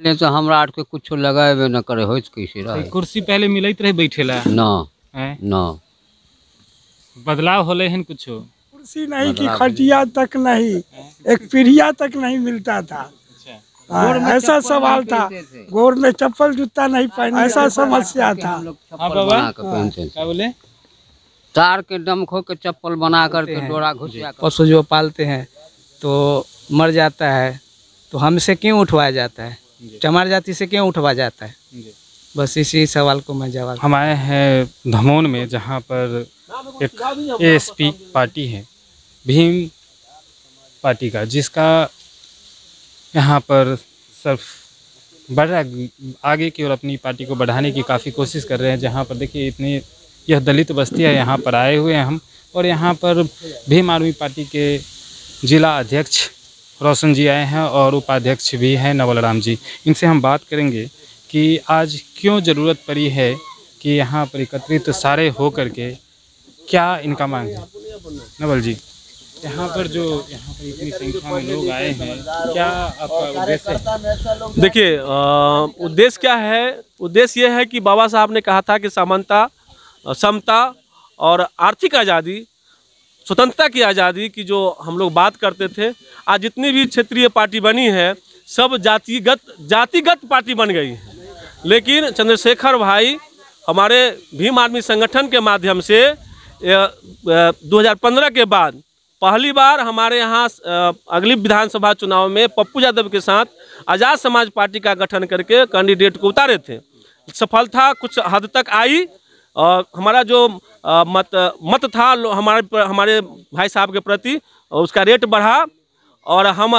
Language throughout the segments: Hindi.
ले तो हमरा आर के कुछ लगाबे न करे होइत कैसे रहे। कुर्सी पहले मिलत रहे बैठेला न हैं? न बदलाव होले हन कुछो? कुर्सी नहीं कि खटिया तक नहीं, एक पीढ़िया तक नहीं मिलता था। हाँ, ऐसा सवाल था। गोर में चप्पल जूता नहीं पहने, ऐसा समस्या था। चप्पल बना के पहनते क्या बोले? तार के डमखो के चप्पल बना करके डोरा घुसिया कर। पशु जो पालते हैं तो मर जाता है तो हमसे क्यों उठवाया जाता है, चमार जाति से क्यों उठवा जाता है? बस इसी सवाल को मैं जवाब। हम आए हैं धमोन में, जहाँ पर एक एएसपी पार्टी है, भीम पार्टी का, जिसका यहाँ पर सिर्फ बढ़ा आगे की ओर अपनी पार्टी को बढ़ाने की काफ़ी कोशिश कर रहे हैं। जहाँ पर देखिए इतनी यह दलित बस्ती है, यहाँ पर आए हुए हैं हम, और यहाँ पर भीम आदमी पार्टी के जिला अध्यक्ष रोशन जी आए हैं और उपाध्यक्ष भी हैं नवल राम जी। इनसे हम बात करेंगे कि आज क्यों ज़रूरत पड़ी है कि यहाँ पर एकत्रित सारे हो करके क्या इनका मांग है। नवल जी, यहाँ पर इतनी संख्या में लोग आए हैं, क्या आपका उद्देश्य है? देखिए, उद्देश्य क्या है? उद्देश्य ये है कि बाबा साहब ने कहा था कि समानता, समता और आर्थिक आज़ादी, स्वतंत्रता की आज़ादी की जो हम लोग बात करते थे, आज जितनी भी क्षेत्रीय पार्टी बनी है सब जातिगत पार्टी बन गई है। लेकिन चंद्रशेखर भाई हमारे भीम आदमी संगठन के माध्यम से 2015 के बाद पहली बार हमारे यहाँ अगली विधानसभा चुनाव में पप्पू यादव के साथ आज़ाद समाज पार्टी का गठन करके कैंडिडेट को उतारे थे। सफलता कुछ हद तक आई और हमारा जो मत था हमारे भाई साहब के प्रति, उसका रेट बढ़ा और हम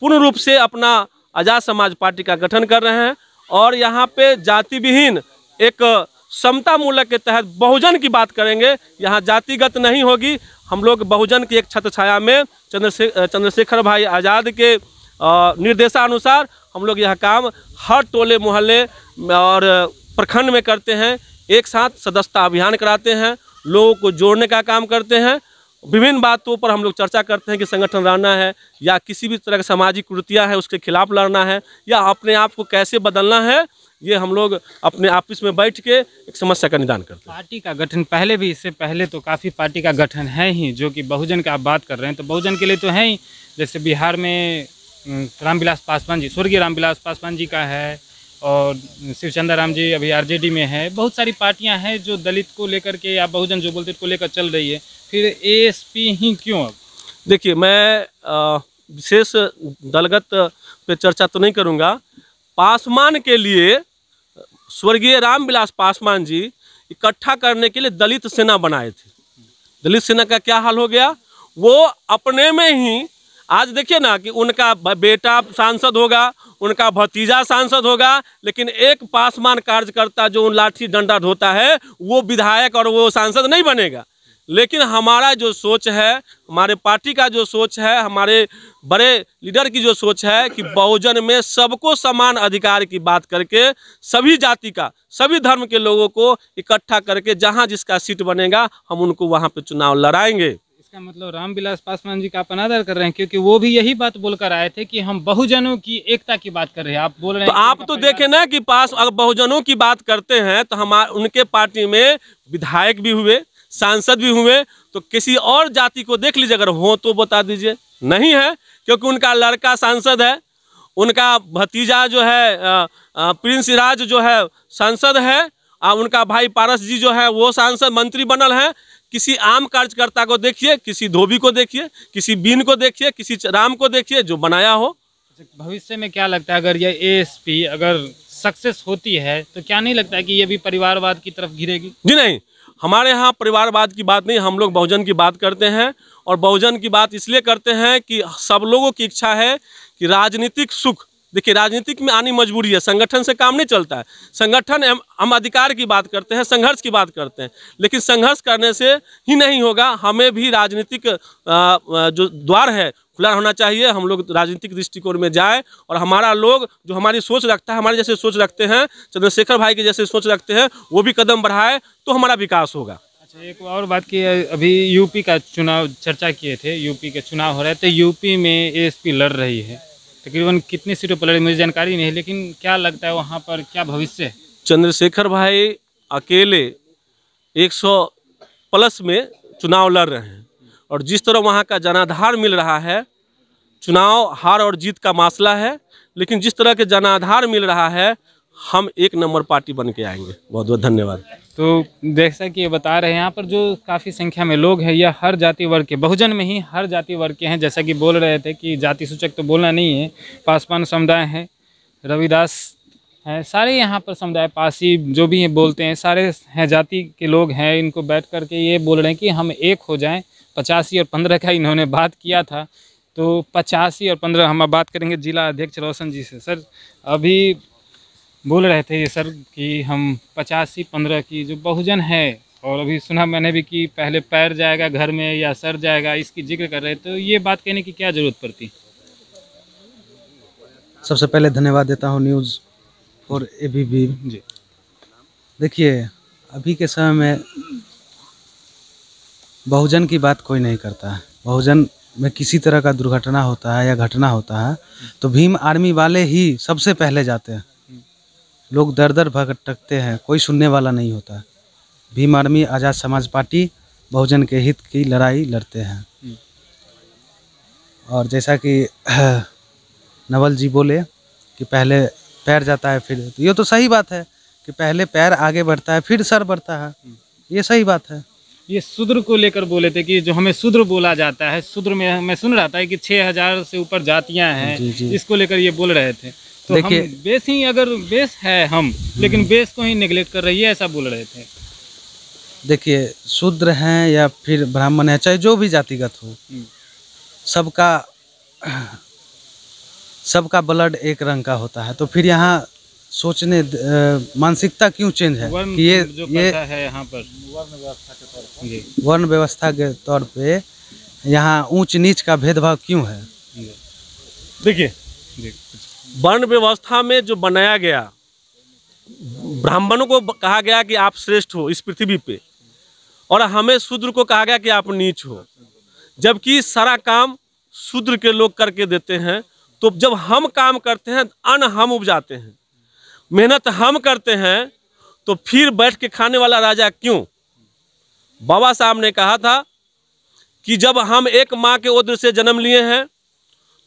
पूर्ण रूप से अपना आज़ाद समाज पार्टी का गठन कर रहे हैं। और यहाँ पे जाति विहीन एक समता मूलक के तहत बहुजन की बात करेंगे। यहाँ जातिगत नहीं होगी। हम लोग बहुजन की एक छत्र छाया में चंद्रशेखर भाई आज़ाद के निर्देशानुसार हम लोग यह काम हर टोले मोहल्ले और प्रखंड में करते हैं। एक साथ सदस्यता अभियान कराते हैं, लोगों को जोड़ने का काम करते हैं। विभिन्न बातों पर हम लोग चर्चा करते हैं कि संगठन रहना है या किसी भी तरह की सामाजिक कुरीतियाँ है उसके खिलाफ लड़ना है या अपने आप को कैसे बदलना है, ये हम लोग अपने ऑफिस में बैठ के एक समस्या का निदान करते हैं। पार्टी का गठन पहले भी, इससे पहले तो काफ़ी पार्टी का गठन है ही, जो कि बहुजन का आप बात कर रहे हैं तो बहुजन के लिए तो है ही। जैसे बिहार में रामविलास पासवान जी, स्वर्गीय रामविलास पासवान जी का है, और शिवचंद्र राम जी अभी आरजेडी में है। बहुत सारी पार्टियां हैं जो दलित को लेकर के या बहुजन जो बोलते को लेकर चल रही है। फिर एएसपी ही क्यों? अब देखिए, मैं विशेष दलगत पे चर्चा तो नहीं करूंगा। पासवान के लिए स्वर्गीय रामविलास पासवान जी इकट्ठा करने के लिए दलित सेना बनाए थे। दलित सेना का क्या हाल हो गया? वो अपने में ही आज देखिए ना कि उनका बेटा सांसद होगा, उनका भतीजा सांसद होगा, लेकिन एक पासवान कार्यकर्ता जो लाठी डंडा ढोता है वो विधायक और वो सांसद नहीं बनेगा। लेकिन हमारा जो सोच है, हमारे पार्टी का जो सोच है, हमारे बड़े लीडर की जो सोच है कि बहुजन में सबको समान अधिकार की बात करके सभी जाति का, सभी धर्म के लोगों को इकट्ठा करके जहां जिसका सीट बनेगा हम उनको वहां पे चुनाव लड़ाएंगे। इसका मतलब रामविलास पासवान जी का आप अनादर कर रहे हैं, क्योंकि वो भी यही बात बोलकर आए थे कि हम बहुजनों की एकता की बात कर रहे हैं। आप बोल रहे हैं तो आप तो देखें ना कि अगर बहुजनों की बात करते हैं तो उनके पार्टी में विधायक भी हुए, सांसद भी हुए, तो किसी और जाति को देख लीजिए, अगर हो तो बता दीजिए। नहीं है, क्योंकि उनका लड़का सांसद है, उनका भतीजा जो है प्रिंस राज जो है सांसद है, उनका भाई पारस जी जो है वो सांसद मंत्री बनल है। किसी आम कार्यकर्ता को देखिए, किसी धोबी को देखिए, किसी बीन को देखिए, किसी राम को देखिए जो बनाया हो। भविष्य में क्या लगता है, अगर ये एएसपी अगर सक्सेस होती है तो क्या नहीं लगता है कि ये भी परिवारवाद की तरफ गिरेगी? जी नहीं, हमारे यहाँ परिवारवाद की बात नहीं, हम लोग बहुजन की बात करते हैं। और बहुजन की बात इसलिए करते हैं कि सब लोगों की इच्छा है कि राजनीतिक सुख, देखिए राजनीतिक में आनी मजबूरी है, संगठन से काम नहीं चलता है। संगठन हम अधिकार की बात करते हैं, संघर्ष की बात करते हैं, लेकिन संघर्ष करने से ही नहीं होगा। हमें भी राजनीतिक जो द्वार है खुला होना चाहिए। हम लोग राजनीतिक दृष्टिकोण में जाए और हमारा लोग जो हमारी सोच रखता है, हमारे जैसे सोच रखते हैं, चंद्रशेखर भाई के जैसे सोच रखते हैं, वो भी कदम बढ़ाए तो हमारा विकास होगा। अच्छा, एक और बात की, अभी यूपी का चुनाव चर्चा किए थे, यूपी के चुनाव हो रहे थे, यूपी में एएसपी लड़ रही है, तकरीबन कितनी सीटों पर लड़े मुझे जानकारी नहीं है, लेकिन क्या लगता है वहाँ पर क्या भविष्य है? चंद्रशेखर भाई अकेले 100+ में चुनाव लड़ रहे हैं और जिस तरह वहाँ का जनाधार मिल रहा है, चुनाव हार और जीत का मसला है, लेकिन जिस तरह के जनाधार मिल रहा है हम 1 नंबर पार्टी बन के आएंगे। बहुत बहुत धन्यवाद। तो जैसा कि ये बता रहे हैं यहाँ पर जो काफ़ी संख्या में लोग हैं, यह हर जाति वर्ग के, बहुजन में ही हर जाति वर्ग के हैं। जैसा कि बोल रहे थे कि जाति सूचक तो बोलना नहीं है, पासवान समुदाय हैं, रविदास हैं, सारे यहाँ पर समुदाय, पासी जो भी हैं बोलते हैं, सारे हैं जाति के लोग हैं। इनको बैठ कर के ये बोल रहे हैं कि हम एक हो जाएं। 85 और 15 का इन्होंने बात किया था, तो 85 और 15 हम अब बात करेंगे जिला अध्यक्ष रोशन जी से। सर अभी बोल रहे थे ये सर कि हम 85-15 की जो बहुजन है, और अभी सुना मैंने भी कि पहले पैर जाएगा घर में या सर जाएगा, इसकी जिक्र कर रहे थे, तो ये बात कहने की क्या ज़रूरत पड़ती? सबसे पहले धन्यवाद देता हूँ न्यूज़ और ABP जी। देखिए अभी के समय में बहुजन की बात कोई नहीं करता है। बहुजन में किसी तरह का दुर्घटना होता है या घटना होता है तो भीम आर्मी वाले ही सबसे पहले जाते हैं। लोग दर दर भटकते हैं, कोई सुनने वाला नहीं होता है। भीम आर्मी आज़ाद समाज पार्टी बहुजन के हित की लड़ाई लड़ते हैं। और जैसा कि नवल जी बोले कि पहले पैर जाता है फिर, तो ये तो सही बात है कि पहले पैर आगे बढ़ता है फिर सर बढ़ता है, ये सही बात है। ये शूद्र को लेकर बोले थे कि जो हमें शूद्र बोला जाता है, शूद्र में मैं सुन रहा था कि 6000 से ऊपर जातियां हैं, इसको लेकर ये बोल रहे थे। तो देखिए हम बेस ही, अगर बेस है हम, लेकिन बेस को ही नेगलेक्ट कर रही है, ऐसा बोल रहे थे। देखिए शूद्र हैं या फिर ब्राह्मण है, चाहे जो भी जातिगत हो, सबका ब्लड एक रंग का होता है। तो फिर यहाँ सोचने मानसिकता क्यों चेंज है कि ये है यहाँ पर वर्ण व्यवस्था के तौर पे यहाँ ऊंच नीच का भेदभाव क्यों है? देखिए वर्ण व्यवस्था में जो बनाया गया, ब्राह्मणों को कहा गया कि आप श्रेष्ठ हो इस पृथ्वी पे, और हमें शूद्र को कहा गया कि आप नीच हो, जबकि सारा काम शूद्र के लोग करके देते हैं। तो जब हम काम करते हैं, अन्न हम उपजाते हैं, मेहनत हम करते हैं, तो फिर बैठ के खाने वाला राजा क्यों? बाबा साहब ने कहा था कि जब हम एक माँ के उदर से जन्म लिए हैं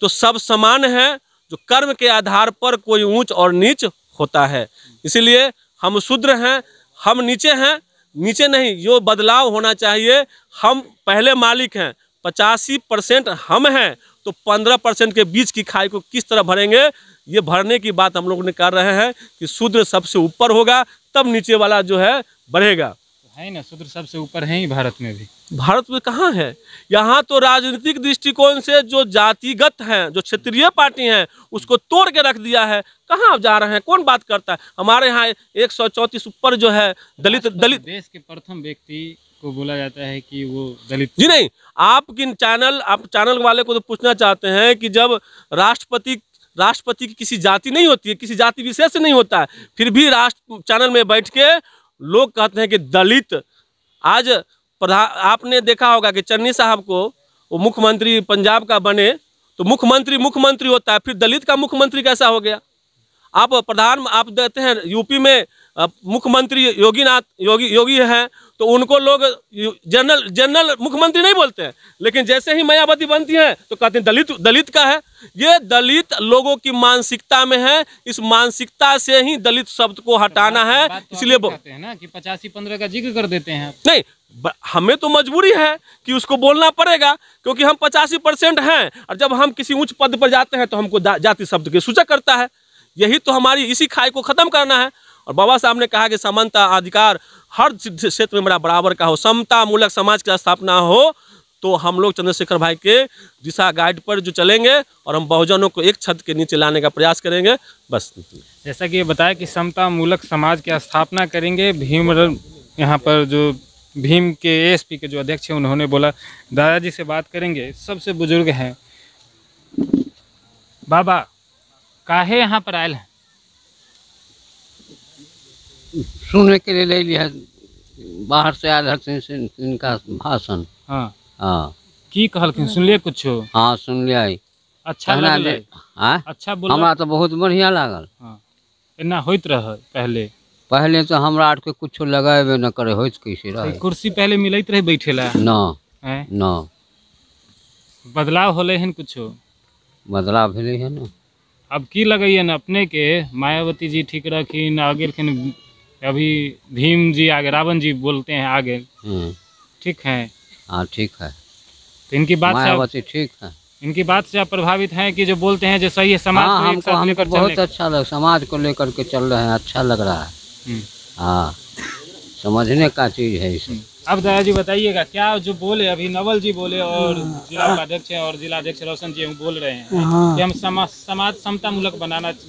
तो सब समान हैं, जो कर्म के आधार पर कोई ऊंच और नीच होता है। इसीलिए हम शूद्र हैं, हम नीचे हैं, नीचे नहीं, जो बदलाव होना चाहिए। हम पहले मालिक हैं, 85% हम हैं, तो 15% के बीच की खाई को किस तरह भरेंगे, ये भरने की बात हम लोग ने कर रहे हैं कि शूद्र सबसे ऊपर होगा, तब नीचे वाला जो है बढ़ेगा। है ना, शूद्र सबसे ऊपर है ही भारत में भी। भारत में कहाँ है? यहाँ तो राजनीतिक दृष्टिकोण से जो जातिगत हैं, जो क्षेत्रीय पार्टी हैं, उसको तोड़ के रख दिया है। कहाँ जा रहे हैं? कौन बात करता है? हमारे यहाँ 134 ऊपर जो है दलित देश के प्रथम व्यक्ति को बोला जाता है कि वो दलित जी नहीं। आप चैनल वाले को तो पूछना चाहते हैं कि जब राष्ट्रपति की किसी जाति नहीं होती है, किसी जाति विशेष से नहीं होता है, फिर भी चैनल में बैठ के लोग कहते हैं कि दलित। आज आपने देखा होगा कि चन्नी साहब को वो मुख्यमंत्री पंजाब का बने तो मुख्यमंत्री होता है, फिर दलित का मुख्यमंत्री कैसा हो गया? आप देते हैं यूपी में मुख्यमंत्री योगी हैं, तो उनको लोग जनरल मुख्यमंत्री नहीं बोलते हैं, लेकिन जैसे ही मायावती बनती हैं तो कहते हैं दलित का है। ये दलित लोगों की मानसिकता में है, इस मानसिकता से ही दलित शब्द को हटाना है। इसलिए कहते हैं ना कि 85-15 का जिक्र कर देते हैं। नहीं, हमें तो मजबूरी है कि उसको बोलना पड़ेगा, क्योंकि हम 85% हैं, और जब हम किसी ऊंच पद पर जाते हैं तो हमको जाति शब्द के सूचक करता है। यही तो हमारी इसी खाई को खत्म करना है। और बाबा साहब ने कहा कि समानता अधिकार हर क्षेत्र में बराबर का हो, समता मूलक समाज की स्थापना हो, तो हम लोग चंद्रशेखर भाई के दिशा गाइड पर जो चलेंगे और हम बहुजनों को एक छत के नीचे लाने का प्रयास करेंगे। बस जैसा कि ये बताया कि समता मूलक समाज की स्थापना करेंगे। यहाँ पर जो भीम के ASP के जो अध्यक्ष हैं उन्होंने बोला। दादाजी से बात करेंगे, सबसे बुजुर्ग हैं। बाबा काहे यहाँ पर आयल हैं? सुनने के लिए ले लिया, बाहर से आयल हथिन इनका भाषण। हाँ हाँ, की कहलखिन, सुन लिए कुछ? हाँ सुन लिया। अच्छा कहना लगलै? जे हाँ अच्छा बोल हमरा तो बहुत बढ़िया लागल। हाँ एना होइत रह पहले? पहले तो हमरा आर के कुछ लगाबे न करे, होइत कैसे तो रहे कुर्सी पहले मिलत रहे बैठे ला? न हैं? न बदलाव होले हन कुछो? बदलाव भेले है न। अब की लगैयन अपने के मायावती जी ठीक रखिन, आगे रखिन, अभी भीम जी आगे, रावण जी बोलते हैं आगे, ठीक है? हाँ ठीक है, तो इनकी बात से मायावती ठीक है। इनकी बात से आप प्रभावित हैं कि जो बोलते हैं जो सही है, समाज हाँ को एक हमको साथ हमको लेकर बहुत चलने? अच्छा लग, समाज को लेकर के चल रहे हैं, अच्छा लग रहा है। हम्म। हाँ समझने का चीज है इसे। अब दादा जी बताइएगा, क्या जो बोले अभी नवल जी बोले और जिला उपाध्यक्ष हैं और जिला अध्यक्ष रोशन जी बोल रहे हैं कि हम समाज समतामूलक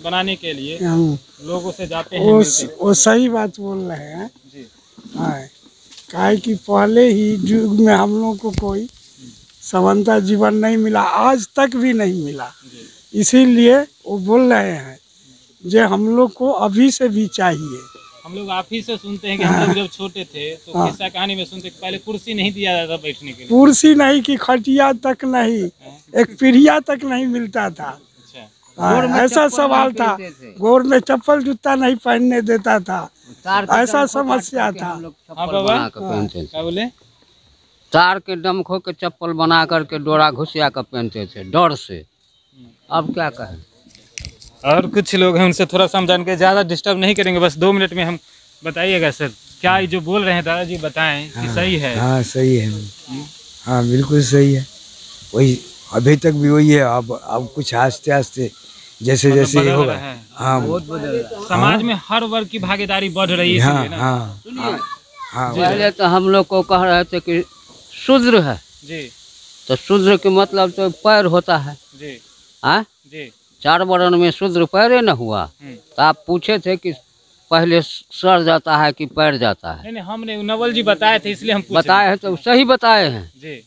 बनाने के लिए लोगों से जाते हैं, मिलते हैं। वो सही बात बोल रहे हैं। जी। हाँ, काहे कि पहले ही युग में हम लोग को कोई समानता जीवन नहीं मिला, आज तक भी नहीं मिला। इसीलिए वो बोल रहे हैं जो हम लोग को अभी से भी चाहिए। हम लोग आप ही से सुनते हैं कि हम लोग जब छोटे थे तो किस्सा कहानी में सुनते कि पहले कुर्सी नहीं दिया जाता बैठने के लिए। कुर्सी नहीं कि खटिया तक नहीं, एक पीढ़िया तक नहीं मिलता था। अच्छा। हाँ, ऐसा सवाल था, गोर में चप्पल जूता नहीं पहनने देता था, ऐसा समस्या था। हाँ बाबा पहनते थे, क्या बोले? तार के डम खो के चप्पल बना करके डोरा घुसिया कर पहनते थे डर से। अब क्या कहें। और कुछ लोग हैं उनसे थोड़ा सा हम जान के, ज़्यादा डिस्टर्ब नहीं करेंगे, बस 2 मिनट में हम बताइएगा सर, क्या ये जो बोल रहे हैं दादाजी बताएं कि सही है? हाँ सही है, हाँ बिल्कुल सही है, वही अभी तक भी वही है। अब कुछ आस्ते आस्ते जैसे जैसे बदल होगा। रहा है। हाँ समाज में हर वर्ग की भागीदारी बढ़ रही है, हाँ इसलिए ना? हाँ हाँ पहले तो हम लोग को कह रहे थे कि शूद्र है, जी तो शूद्र के मतलब तो पैर होता है। जी हाँ जी 4 वर्ण में शूद्र पैरे न हुआ, तो आप पूछे थे कि पहले सर जाता है कि पैर जाता है। नहीं हमने नवल जी बताए थे इसलिए हम पूछ बताए हैं तो सही बताए हैं। जी।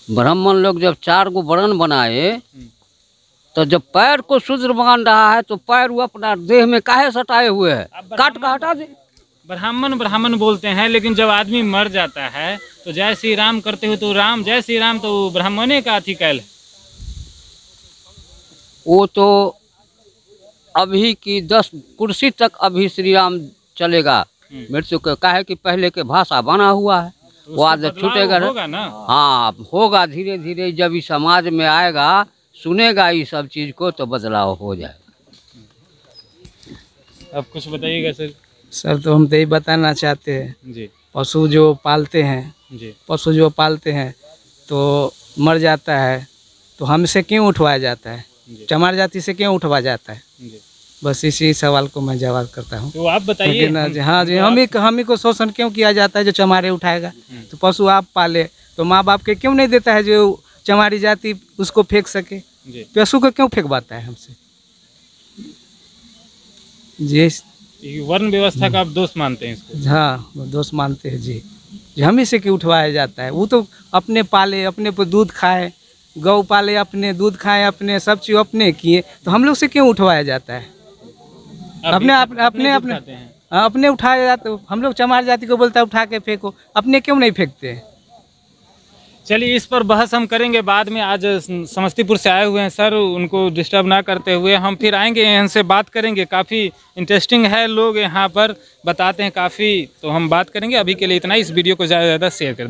ब्राह्मण लोग जब 4 गो वर्ण बनाए तो जब पैर को शूद्र मान रहा है तो पैर वो अपना देह में काहे सटाए हुए है, काट का हटा दे। ब्राह्मण बोलते हैं, लेकिन जब आदमी मर जाता है तो जय श्री राम करते हो तो राम जय श्री राम तो ब्राह्मणे का अथी कैल है। वो तो अभी की 10 कुर्सी तक अभी श्री राम चलेगा, मृत्यु के काहे कि पहले के भाषा बना हुआ है, तो वो आदत छूटेगा होगा ना। हाँ होगा, धीरे धीरे जब इस समाज में आएगा, सुनेगा ये सब चीज को, तो बदलाव हो जाएगा। अब कुछ बताइएगा सर। सर तो हम तो यही बताना चाहते हैं, जी पशु जो पालते हैं, जी पशु जो पालते हैं तो मर जाता है तो हमसे क्यों उठवाया जाता है, चमार जाति से क्यों उठवा जाता है? जी। बस इसी सवाल को मैं जवाब करता हूँ। तो आप बताइए। हाँ जी, हम ही को शोषण क्यों किया जाता है? जो चमारे उठाएगा तो पशु आप पाले तो माँ बाप के क्यों नहीं देता है जो चमारी जाति उसको फेंक सके? पशु को क्यों फेंकवाता है हमसे? जी वर्ण व्यवस्था का आप दोष मानते हैं इसको? हाँ दोष मानते हैं जी, हम ही से क्यों उठवाया जाता है? वो तो अपने पाले, अपने पर दूध खाए, गौ पाले, अपने दूध खाए, अपने सब चीज अपने किए, तो हम लोग से क्यों उठवाया जाता है? अपने उठाया जाते, हम लोग चमार जाति को बोलता है उठा के फेंको, अपने क्यों नहीं फेंकते हैं? चलिए इस पर बहस हम करेंगे बाद में। आज समस्तीपुर से आए हुए हैं सर, उनको डिस्टर्ब ना करते हुए हम फिर आएंगे, इनसे बात करेंगे। काफ़ी इंटरेस्टिंग है, लोग यहाँ पर बताते हैं काफ़ी, तो हम बात करेंगे। अभी के लिए इतना ही, इस वीडियो को ज़्यादा से ज़्यादा शेयर कर